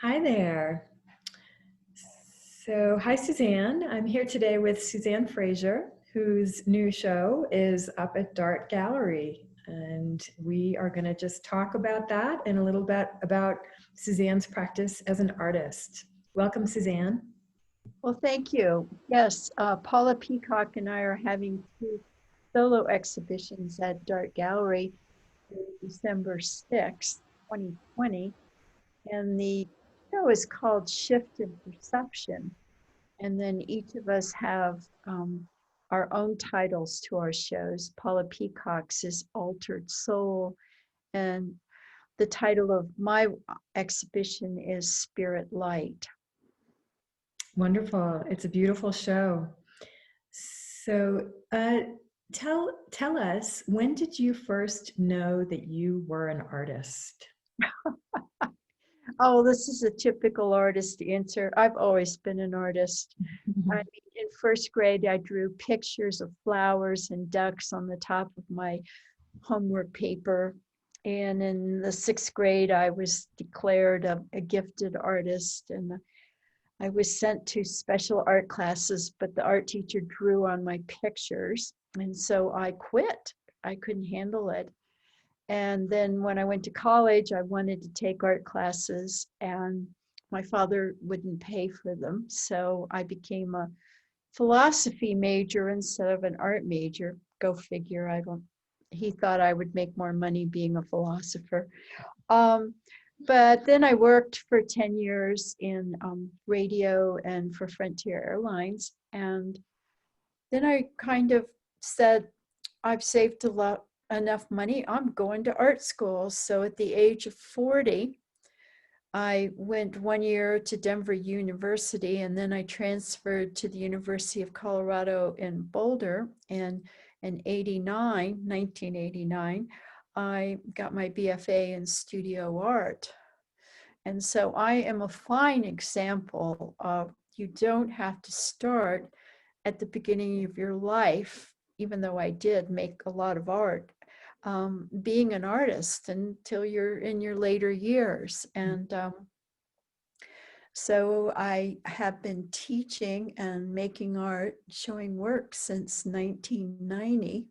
Hi there. So, hi, Suzanne. I'm here today with Suzanne Frazier, whose new show is up at Dart Gallery. And we are going to just talk about that and a little bit about Suzanne's practice as an artist. Welcome, Suzanne. Well, thank you. Yes, Paula Peacock and I are having two solo exhibitions at Dart Gallery on December 6th, 2020. And the show is called Shift in Perception. And then each of us have our own titles to our shows. Paula Peacock's is Altered Soul. And the title of my exhibition is Spirit Light. Wonderful. It's a beautiful show. So, tell us, when did you first know that you were an artist? Oh, this is a typical artist answer. I've always been an artist. I mean, in first grade, I drew pictures of flowers and ducks on the top of my homework paper. And in the sixth grade, I was declared a gifted artist. And I was sent to special art classes, but the art teacher drew on my pictures. And so I quit. I couldn't handle it. And then when I went to college, I wanted to take art classes, and my father wouldn't pay for them. So I became a philosophy major instead of an art major. Go figure. He thought I would make more money being a philosopher. Um, but then I worked for 10 years in radio and for Frontier Airlines. And then I kind of said, I've saved a lot enough money. I'm going to art school. So at the age of 40, I went 1 year to Denver University, and then I transferred to the University of Colorado in Boulder. And in 1989, I got my BFA in studio art. And so I am a fine example of you don't have to start at the beginning of your life, even though I did make a lot of art, being an artist until you're in your later years. And so I have been teaching and making art, showing work since 1990.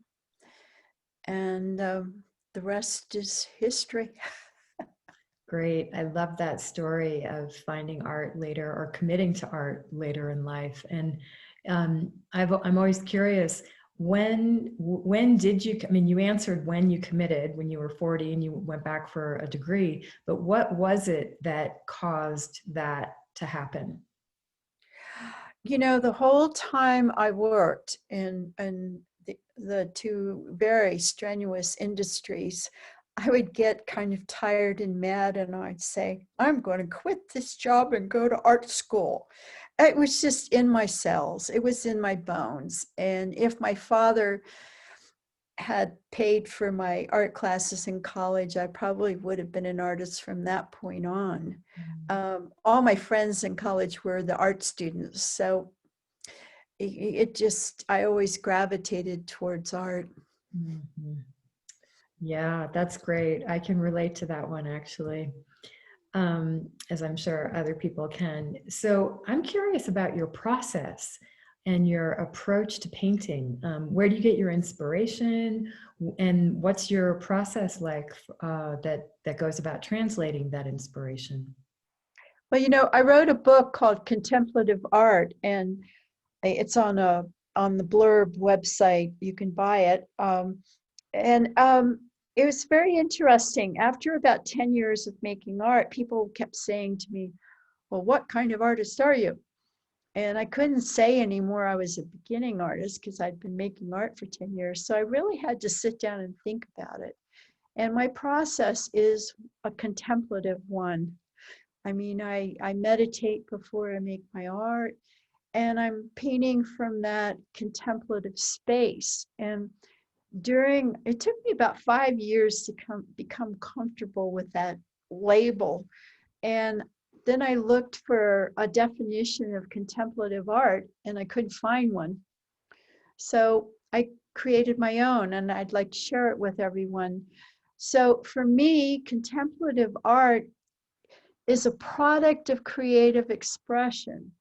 And the rest is history. Great. I love that story of finding art later or committing to art later in life. And I'm always curious, when did you, I mean, you answered when you committed, when you were 40 and you went back for a degree, but what was it that caused that to happen? You know, the whole time I worked in the two very strenuous industries, I would get kind of tired and mad, and I'd say, I'm going to quit this job and go to art school. It was just in my cells, it was in my bones. And if my father had paid for my art classes in college, I probably would have been an artist from that point on. All my friends in college were the art students, so it just, I always gravitated towards art. Mhm. Yeah, that's great. I can relate to that one actually, as I'm sure other people can. So I'm curious about your process and your approach to painting. Where do you get your inspiration, and what's your process like that goes about translating that inspiration? Well, you know, I wrote a book called Contemplative Art, and it's on the Blurb website. You can buy it. And it was very interesting. After about 10 years of making art, people kept saying to me, well, what kind of artist are you? And I couldn't say anymore I was a beginning artist because I'd been making art for 10 years. So I really had to sit down and think about it. And my process is a contemplative one. I mean, I meditate before I make my art, and I'm painting from that contemplative space. And it took me about 5 years to become comfortable with that label. And then I looked for a definition of contemplative art, and I couldn't find one. So I created my own, and I'd like to share it with everyone. So for me, contemplative art is a product of creative expression,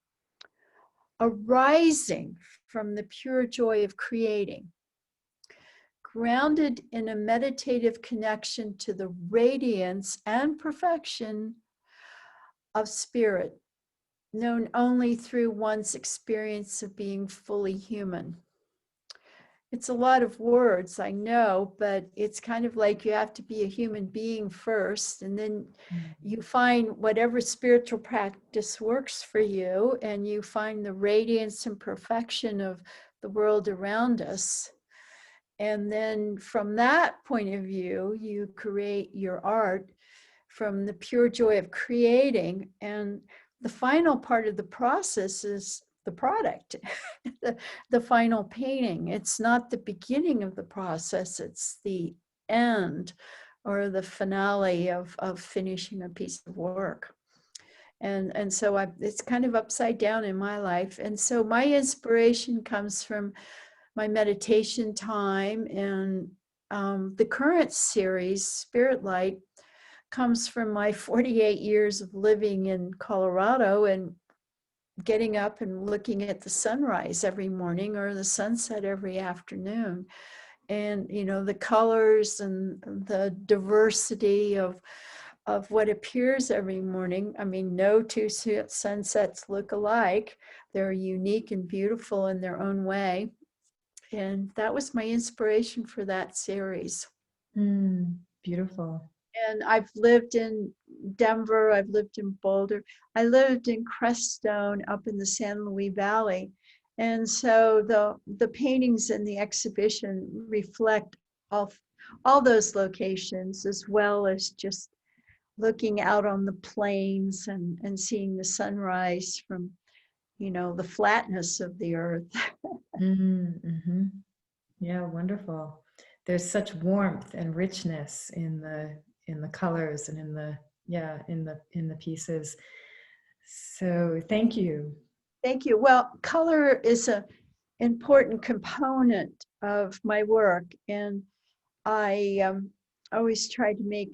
arising from the pure joy of creating, grounded in a meditative connection to the radiance and perfection of spirit, known only through one's experience of being fully human. It's a lot of words, I know, but it's kind of like you have to be a human being first, and then you find whatever spiritual practice works for you, and you find the radiance and perfection of the world around us. And then from that point of view, you create your art from the pure joy of creating. And the final part of the process is the product, the final painting. It's not the beginning of the process, it's the end or the finale of finishing a piece of work. And so it's kind of upside down in my life. And so my inspiration comes from my meditation time, and the current series, Spirit Light, comes from my 48 years of living in Colorado and getting up and looking at the sunrise every morning or the sunset every afternoon. And, you know, the colors and the diversity of what appears every morning. I mean, no two sunsets look alike. They're unique and beautiful in their own way. And that was my inspiration for that series. Beautiful. And I've lived in Denver, I've lived in Boulder, I lived in Crestone up in the San Luis Valley. And so the paintings in the exhibition reflect all those locations, as well as just looking out on the plains and seeing the sunrise from, you know, the flatness of the earth. Mm-hmm. Yeah, wonderful. There's such warmth and richness in the colors and in the pieces. So thank you. Thank you. Well, color is an important component of my work, and I always try to make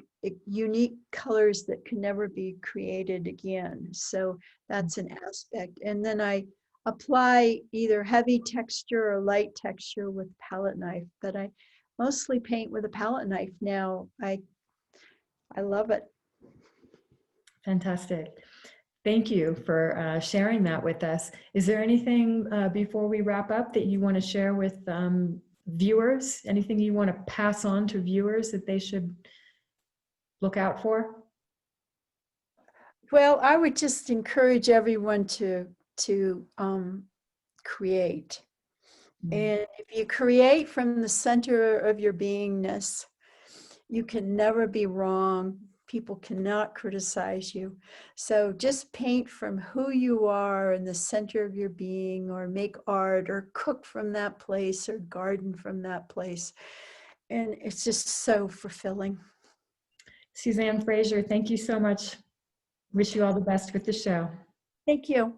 unique colors that can never be created again. So that's an aspect. And then I apply either heavy texture or light texture with palette knife, but I mostly paint with a palette knife now. I love it. Fantastic. Thank you for sharing that with us. Is there anything before we wrap up that you want to share with viewers? Anything you want to pass on to viewers that they should look out for? Well, I would just encourage everyone to create. And if you create from the center of your beingness, you can never be wrong. People cannot criticize you. So just paint from who you are in the center of your being, or make art, or cook from that place, or garden from that place. And it's just so fulfilling. Suzanne Frazier, thank you so much. Wish you all the best with the show. Thank you.